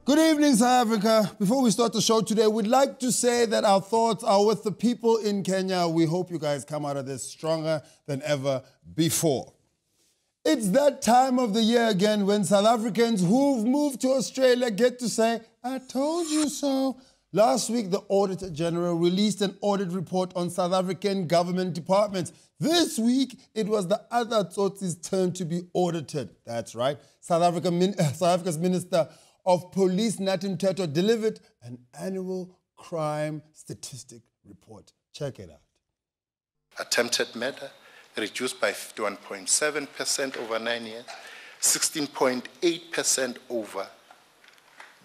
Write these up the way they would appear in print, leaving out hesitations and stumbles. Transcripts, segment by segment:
Good evening, South Africa. Before we start the show today, we'd like to say that our thoughts are with the people in Kenya. We hope you guys come out of this stronger than ever before. It's that time of the year again when South Africans who've moved to Australia get to say, I told you so. Last week, the Auditor General released an audit report on South African government departments. This week, it was the other Tsotsis' turn to be audited. That's right. South Africa's Minister of Police, Nathi Mthethwa, delivered an annual crime statistic report. Check it out. Attempted murder reduced by 51.7% over 9 years, 16.8% over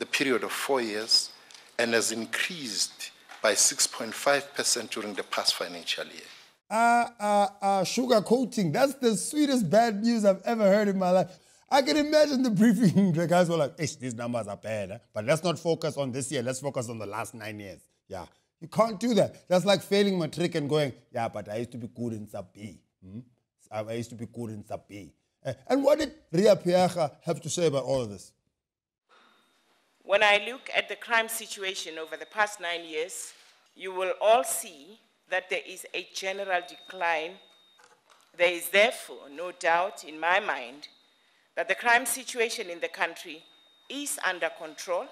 the period of 4 years, and has increased by 6.5% during the past financial year. Sugar coating. That's the sweetest bad news I've ever heard in my life. I can imagine the briefing. The guys were like, these numbers are bad, eh? But let's not focus on this year. Let's focus on the last 9 years. Yeah, you can't do that. That's like failing matric and going, yeah, but I used to be good in sub B. I used to be good in sub B. And what did Ria Piaga have to say about all of this? When I look at the crime situation over the past 9 years, you will all see that there is a general decline. There is therefore no doubt in my mind that the crime situation in the country is under control.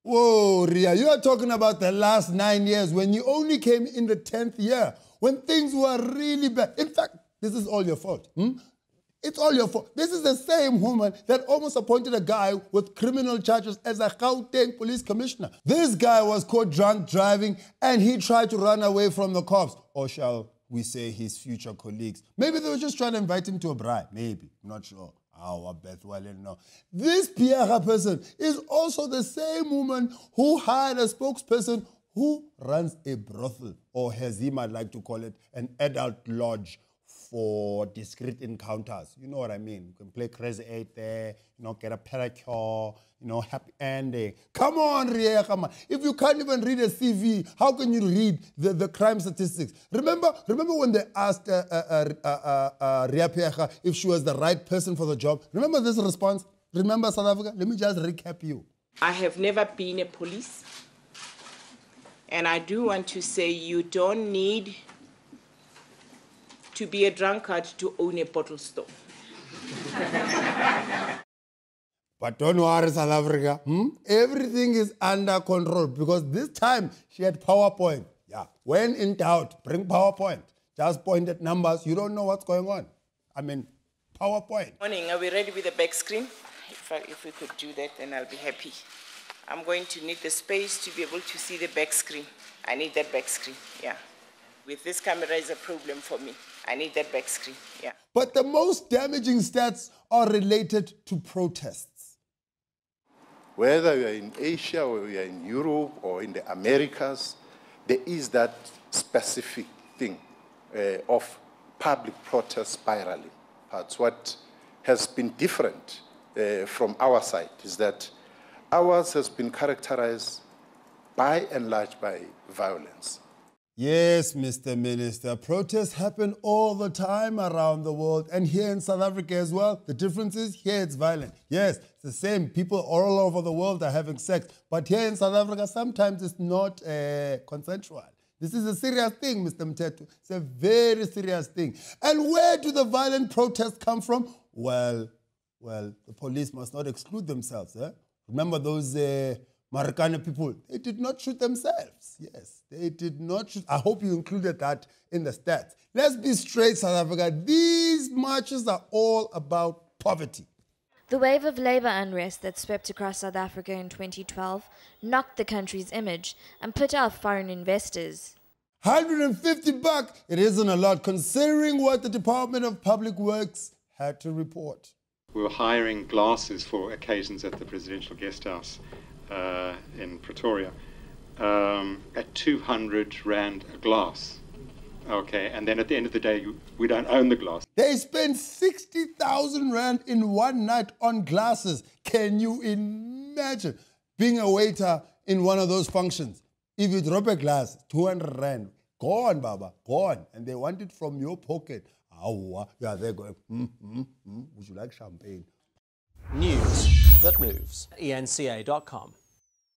Whoa, Ria, you are talking about the last 9 years when you only came in the 10th year, when things were really bad. In fact, this is all your fault. It's all your fault. This is the same woman that almost appointed a guy with criminal charges as a Gauteng police commissioner. This guy was caught drunk driving and he tried to run away from the cops. Or shall we say his future colleagues? Maybe they were just trying to invite him to a bride. Maybe. I'm not sure. No. This Piaga person is also the same woman who hired a spokesperson who runs a brothel, or as he might like to call it, an adult lodge for discreet encounters. You know what I mean? You can play Crazy 8 there, get a pedicure, happy ending. Come on, Ria, come on. If you can't even read a CV, how can you read the crime statistics? Remember when they asked Ria Piaga if she was the right person for the job? Remember this response? Remember South Africa? Let me just recap you. I have never been a police. And I do want to say you don't need to be a drunkard to own a bottle store. But don't worry, South Africa. Everything is under control because this time she had PowerPoint. Yeah, when in doubt, bring PowerPoint. Just point at numbers. You don't know what's going on. I mean, PowerPoint. Morning, are we ready with the back screen? If we could do that, then I'll be happy. I'm going to need the space to be able to see the back screen. I need that back screen, yeah. With this camera is a problem for me. I need that back screen, yeah. But the most damaging stats are related to protests. Whether you are in Asia or you are in Europe or in the Americas, there is that specific thing of public protest spiraling. That's what has been different from our side, is that ours has been characterized by and large by violence. Yes, Mr. Minister, protests happen all the time around the world and here in South Africa as well. The difference is here it's violent. Yes, it's the same. People all over the world are having sex. But here in South Africa, sometimes it's not consensual. This is a serious thing, Mr. Mthethwa. It's a very serious thing. And where do the violent protests come from? Well, the police must not exclude themselves. Remember those Marikana people? They did not shoot themselves. Yes, they did not shoot. I hope you included that in the stats. Let's be straight, South Africa. These marches are all about poverty. The wave of labour unrest that swept across South Africa in 2012 knocked the country's image and put off foreign investors. $150, it isn't a lot considering what the Department of Public Works had to report. We were hiring glasses for occasions at the Presidential Guest House in Pretoria at 200 Rand a glass. Okay, and then at the end of the day, we don't own the glass. They spent 60,000 Rand in one night on glasses. Can you imagine being a waiter in one of those functions? If you drop a glass, 200 Rand, gone, Baba, gone. And they want it from your pocket. Yeah, they're going, would you like champagne? News that moves. ENCA.com.